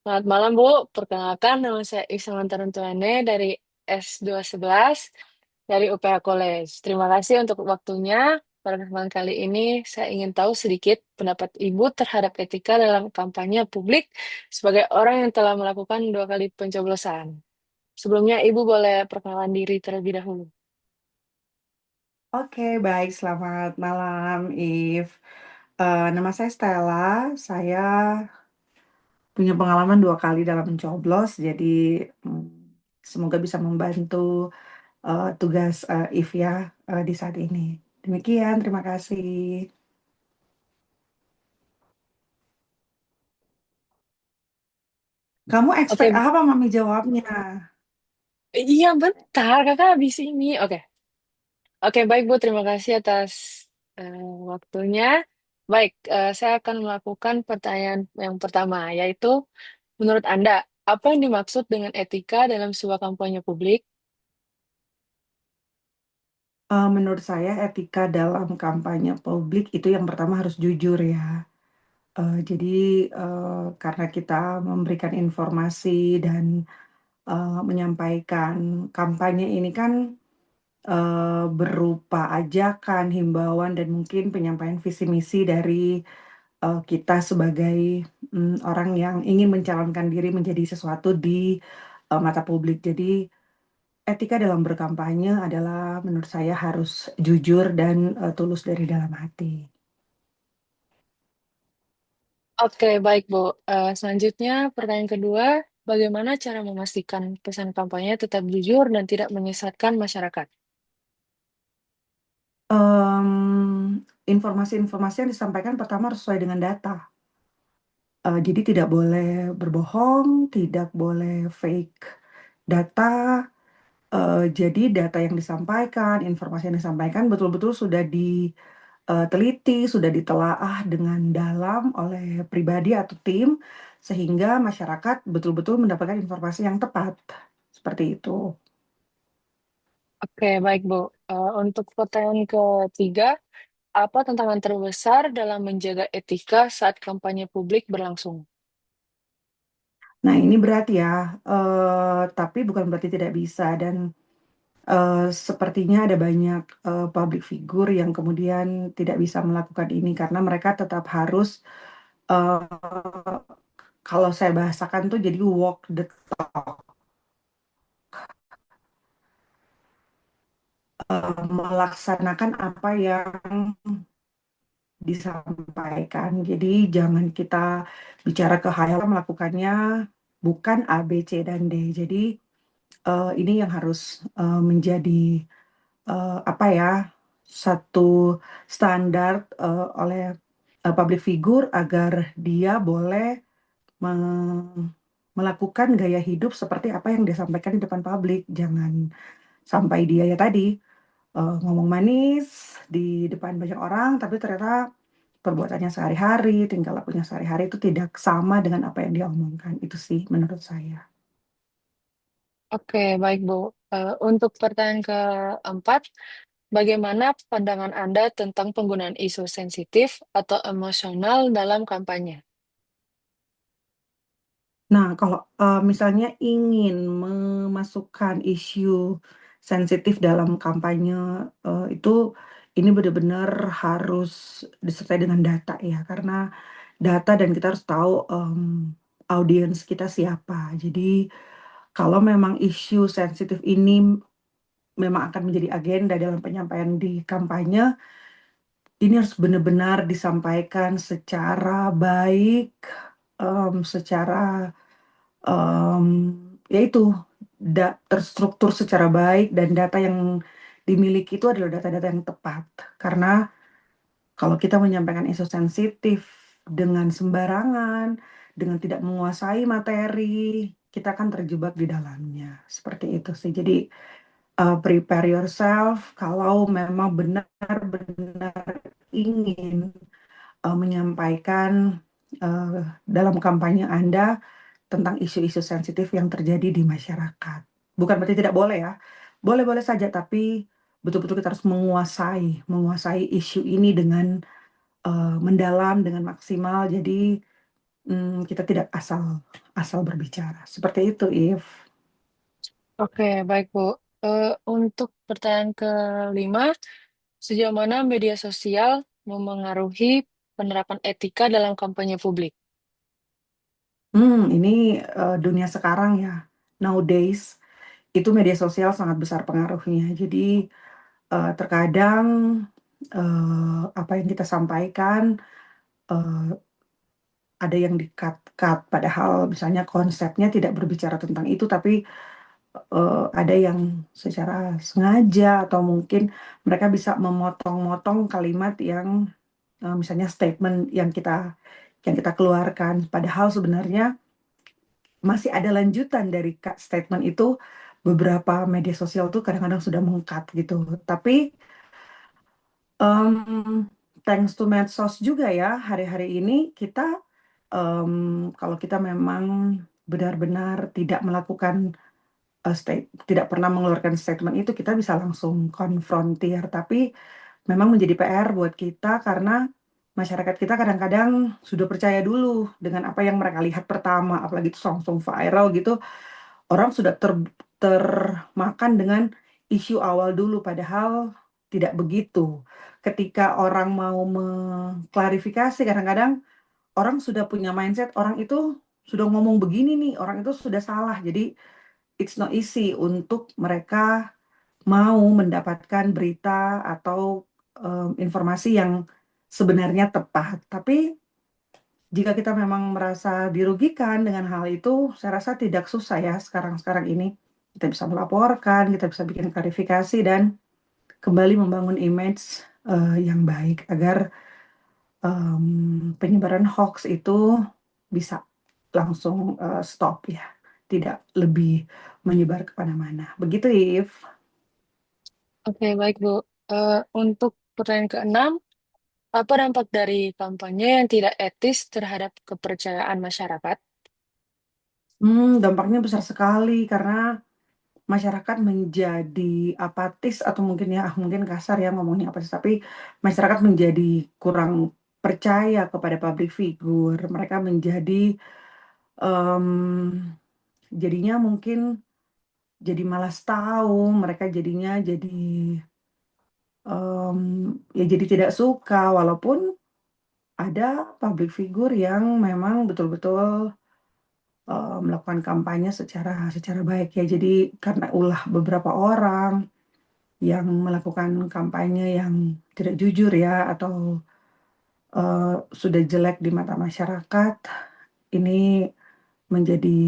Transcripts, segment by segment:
Selamat malam, Bu. Perkenalkan, nama saya Iksan Tarantuane dari S211 dari UPH College. Terima kasih untuk waktunya. Pada kesempatan kali ini, saya ingin tahu sedikit pendapat Ibu terhadap etika dalam kampanye publik sebagai orang yang telah melakukan 2 kali pencoblosan. Sebelumnya, Ibu boleh perkenalan diri terlebih dahulu. Oke, baik. Selamat malam, If. Nama saya Stella. Saya punya pengalaman 2 kali dalam mencoblos, jadi mm, semoga bisa membantu tugas If ya di saat ini. Demikian, terima kasih. Kamu expect Oke, apa, Mami jawabnya? iya bentar, kakak habis ini. Oke, oke, baik Bu, terima kasih atas waktunya. Baik, saya akan melakukan pertanyaan yang pertama, yaitu menurut Anda, apa yang dimaksud dengan etika dalam sebuah kampanye publik? Menurut saya, etika dalam kampanye publik itu yang pertama harus jujur ya. Jadi, karena kita memberikan informasi dan menyampaikan kampanye ini kan berupa ajakan, himbauan, dan mungkin penyampaian visi misi dari kita sebagai orang yang ingin mencalonkan diri menjadi sesuatu di mata publik. Jadi, etika dalam berkampanye adalah menurut saya harus jujur dan tulus dari dalam hati. Oke, baik Bu. Selanjutnya, pertanyaan kedua, bagaimana cara memastikan pesan kampanye tetap jujur dan tidak menyesatkan masyarakat? Informasi-informasi yang disampaikan pertama harus sesuai dengan data. Jadi tidak boleh berbohong, tidak boleh fake data. Jadi data yang disampaikan, informasi yang disampaikan betul-betul sudah diteliti, sudah ditelaah dengan dalam oleh pribadi atau tim, sehingga masyarakat betul-betul mendapatkan informasi yang tepat. Seperti itu. Oke, baik Bu. Untuk pertanyaan ketiga, apa tantangan terbesar dalam menjaga etika saat kampanye publik berlangsung? Nah, ini berat ya, tapi bukan berarti tidak bisa. Dan sepertinya ada banyak public figure yang kemudian tidak bisa melakukan ini karena mereka tetap harus, eh, kalau saya bahasakan tuh jadi walk the talk, melaksanakan apa yang disampaikan. Jadi jangan kita bicara ke khayal, melakukannya bukan A, B, C, dan D. Jadi ini yang harus menjadi apa ya, satu standar oleh public figure agar dia boleh melakukan gaya hidup seperti apa yang dia sampaikan di depan publik. Jangan sampai dia ya tadi ngomong manis di depan banyak orang, tapi ternyata perbuatannya sehari-hari, tingkah lakunya sehari-hari itu tidak sama dengan apa yang dia omongkan. Itu sih menurut saya. Oke, baik Bu. Untuk pertanyaan keempat, bagaimana pandangan Anda tentang penggunaan isu sensitif atau emosional dalam kampanye? Nah, kalau misalnya ingin memasukkan isu sensitif dalam kampanye itu, ini benar-benar harus disertai dengan data ya, karena data dan kita harus tahu audiens kita siapa. Jadi, kalau memang isu sensitif ini memang akan menjadi agenda dalam penyampaian di kampanye, ini harus benar-benar disampaikan secara baik, secara em, yaitu terstruktur secara baik, dan data yang dimiliki itu adalah data-data yang tepat. Karena kalau kita menyampaikan isu sensitif dengan sembarangan, dengan tidak menguasai materi, kita akan terjebak di dalamnya. Seperti itu sih. Jadi prepare yourself kalau memang benar-benar ingin menyampaikan eh, dalam kampanye Anda tentang isu-isu sensitif yang terjadi di masyarakat. Bukan berarti tidak boleh ya. Boleh-boleh saja, tapi betul-betul kita harus menguasai isu ini dengan mendalam, dengan maksimal. Jadi kita tidak asal asal berbicara. Seperti itu, If. Oke, baik Bu. Untuk pertanyaan kelima, sejauh mana media sosial memengaruhi penerapan etika dalam kampanye publik? Ini dunia sekarang ya. Nowadays, itu media sosial sangat besar pengaruhnya. Jadi terkadang apa yang kita sampaikan eh, ada yang di-cut-cut, padahal misalnya konsepnya tidak berbicara tentang itu, tapi ada yang secara sengaja atau mungkin mereka bisa memotong-motong kalimat yang misalnya statement yang kita keluarkan, padahal sebenarnya masih ada lanjutan dari statement itu. Beberapa media sosial tuh kadang-kadang sudah mengkat gitu, tapi thanks to medsos juga ya, hari-hari ini kita kalau kita memang benar-benar tidak melakukan tidak pernah mengeluarkan statement itu, kita bisa langsung konfrontir. Tapi memang menjadi PR buat kita karena masyarakat kita kadang-kadang sudah percaya dulu dengan apa yang mereka lihat pertama, apalagi itu langsung viral gitu. Orang sudah termakan dengan isu awal dulu, padahal tidak begitu. Ketika orang mau mengklarifikasi, kadang-kadang orang sudah punya mindset, orang itu sudah ngomong begini nih, orang itu sudah salah. Jadi it's not easy untuk mereka mau mendapatkan berita atau informasi yang sebenarnya tepat. Tapi jika kita memang merasa dirugikan dengan hal itu, saya rasa tidak susah ya sekarang-sekarang ini. Kita bisa melaporkan, kita bisa bikin klarifikasi dan kembali membangun image yang baik agar penyebaran hoax itu bisa langsung stop ya, tidak lebih menyebar kemana-mana. Begitu, If. Oke, baik Bu. Untuk pertanyaan keenam, apa dampak dari kampanye yang tidak etis terhadap kepercayaan masyarakat? Dampaknya besar sekali karena masyarakat menjadi apatis, atau mungkin ya mungkin kasar ya ngomongnya apatis, tapi masyarakat menjadi kurang percaya kepada public figure. Mereka menjadi em, jadinya mungkin jadi malas tahu, mereka jadinya jadi em, ya jadi tidak suka, walaupun ada public figure yang memang betul-betul melakukan kampanye secara secara baik ya. Jadi karena ulah beberapa orang yang melakukan kampanye yang tidak jujur ya, atau sudah jelek di mata masyarakat, ini menjadi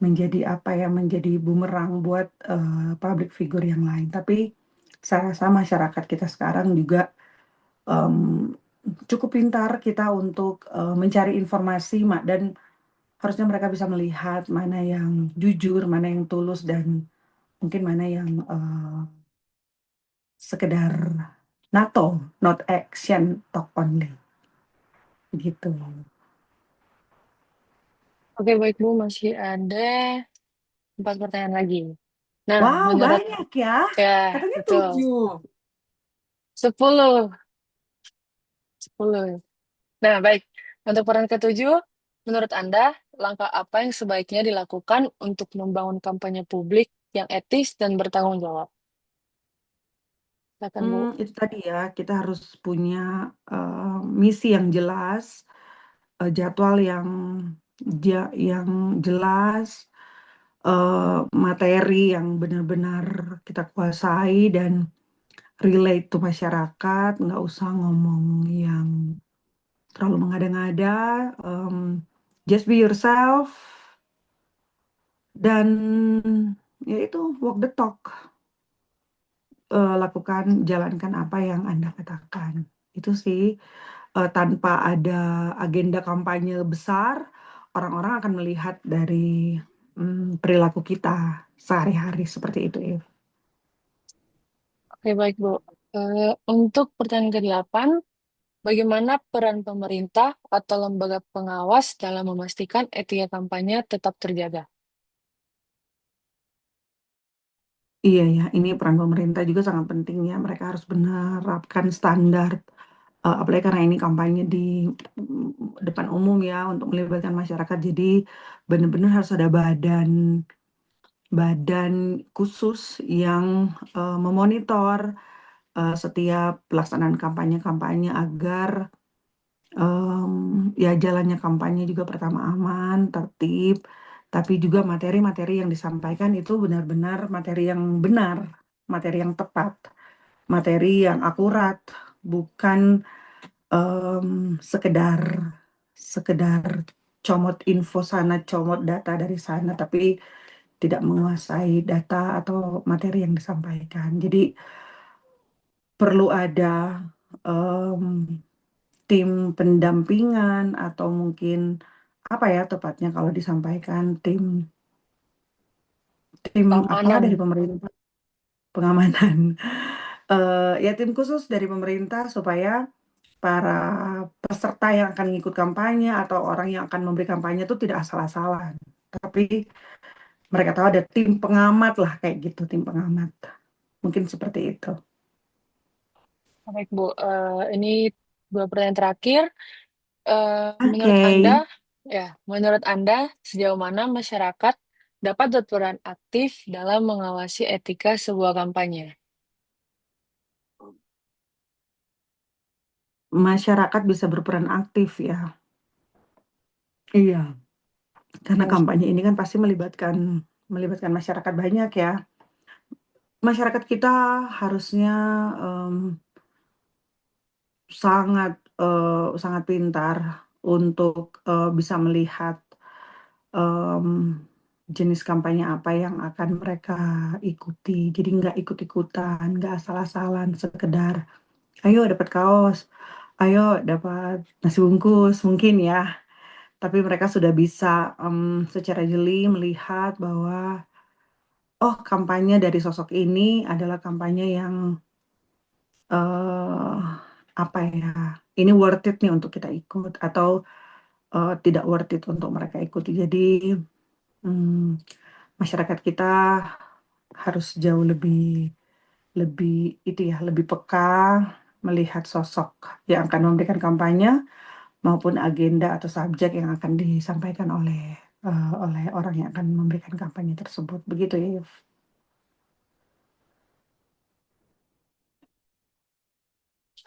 menjadi apa ya, menjadi bumerang buat public figure yang lain. Tapi saya rasa masyarakat kita sekarang juga em, cukup pintar kita untuk mencari informasi, Mak, dan harusnya mereka bisa melihat mana yang jujur, mana yang tulus, dan mungkin mana yang sekedar NATO, not action, talk only. Gitu. Oke, baik Bu, masih ada 4 pertanyaan lagi. Nah, Wow, menurut banyak ya. ya, Katanya betul. 7. 10, 10. Nah, baik. Untuk pertanyaan ketujuh, menurut Anda, langkah apa yang sebaiknya dilakukan untuk membangun kampanye publik yang etis dan bertanggung jawab? Silakan, Bu. Itu tadi ya, kita harus punya misi yang jelas, jadwal yang jelas, materi yang benar-benar kita kuasai dan relate to masyarakat, nggak usah ngomong yang terlalu mengada-ngada, em, just be yourself, dan ya itu, walk the talk. Lakukan, jalankan apa yang Anda katakan. Itu sih, tanpa ada agenda kampanye besar, orang-orang akan melihat dari perilaku kita sehari-hari seperti itu, If. Oke, baik, Bu. Untuk pertanyaan ke-8, bagaimana peran pemerintah atau lembaga pengawas dalam memastikan etika kampanye tetap terjaga? Iya ya, ini peran pemerintah juga sangat penting ya. Mereka harus menerapkan standar apalagi karena ini kampanye di depan umum ya untuk melibatkan masyarakat. Jadi benar-benar harus ada badan badan khusus yang memonitor setiap pelaksanaan kampanye-kampanye agar ya jalannya kampanye juga pertama aman, tertib, tapi juga materi-materi yang disampaikan itu benar-benar materi yang benar, materi yang tepat, materi yang akurat, bukan em, sekedar sekedar comot info sana, comot data dari sana, tapi tidak menguasai data atau materi yang disampaikan. Jadi perlu ada em, tim pendampingan atau mungkin apa ya tepatnya kalau disampaikan tim tim apalah dari Keamanan. pemerintah pengamanan. Ya tim khusus dari pemerintah supaya para peserta yang akan mengikut kampanye atau orang yang akan memberi kampanye itu tidak asal-asalan, tapi mereka tahu ada tim pengamat lah kayak gitu, tim pengamat. Mungkin seperti itu. Baik, Bu. Ini dua pertanyaan terakhir. Oke. Menurut Anda, ya, menurut Anda, sejauh mana masyarakat dapat berperan aktif dalam mengawasi etika sebuah kampanye? Masyarakat bisa berperan aktif ya. Iya, karena Hmm, kampanye ini kan pasti melibatkan melibatkan masyarakat banyak ya. Masyarakat kita harusnya em, sangat sangat pintar untuk bisa melihat em, jenis kampanye apa yang akan mereka ikuti. Jadi nggak ikut-ikutan, nggak asal-asalan, sekedar ayo dapat kaos, ayo dapat nasi bungkus mungkin ya. Tapi mereka sudah bisa secara jeli melihat bahwa oh kampanye dari sosok ini adalah kampanye yang eh apa ya, ini worth it nih untuk kita ikut atau tidak worth it untuk mereka ikuti. Jadi hmm, masyarakat kita harus jauh lebih lebih itu ya, lebih peka melihat sosok yang akan memberikan kampanye maupun agenda atau subjek yang akan disampaikan oleh orang yang akan memberikan kampanye tersebut. Begitu ya, Yuf.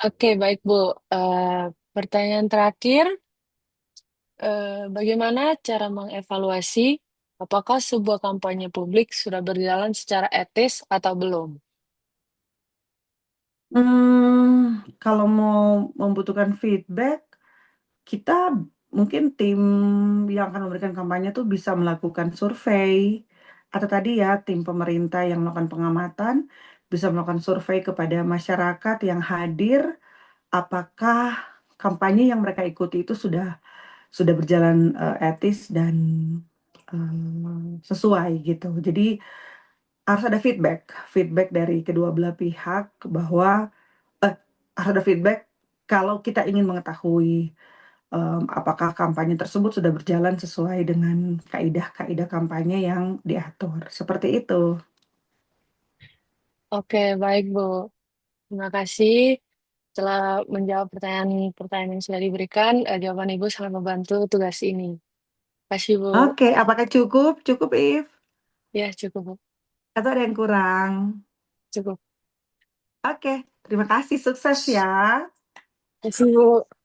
Oke, baik, Bu. Eh, Pertanyaan terakhir, bagaimana cara mengevaluasi apakah sebuah kampanye publik sudah berjalan secara etis atau belum? Kalau mau membutuhkan feedback, kita mungkin tim yang akan memberikan kampanye tuh bisa melakukan survei atau tadi ya tim pemerintah yang melakukan pengamatan bisa melakukan survei kepada masyarakat yang hadir apakah kampanye yang mereka ikuti itu sudah berjalan etis dan sesuai gitu. Jadi harus ada feedback dari kedua belah pihak bahwa eh, harus ada feedback kalau kita ingin mengetahui apakah kampanye tersebut sudah berjalan sesuai dengan kaidah-kaidah kampanye yang diatur. Seperti itu. Oke, baik, Bu. Terima kasih telah menjawab pertanyaan-pertanyaan yang sudah diberikan. Jawaban Ibu sangat membantu tugas ini. Terima kasih, Bu. Oke, apakah cukup? Cukup, If? Ya, cukup, Bu. Atau ada yang kurang? Cukup. Oke, terima kasih. Sukses ya. Terima kasih, Bu.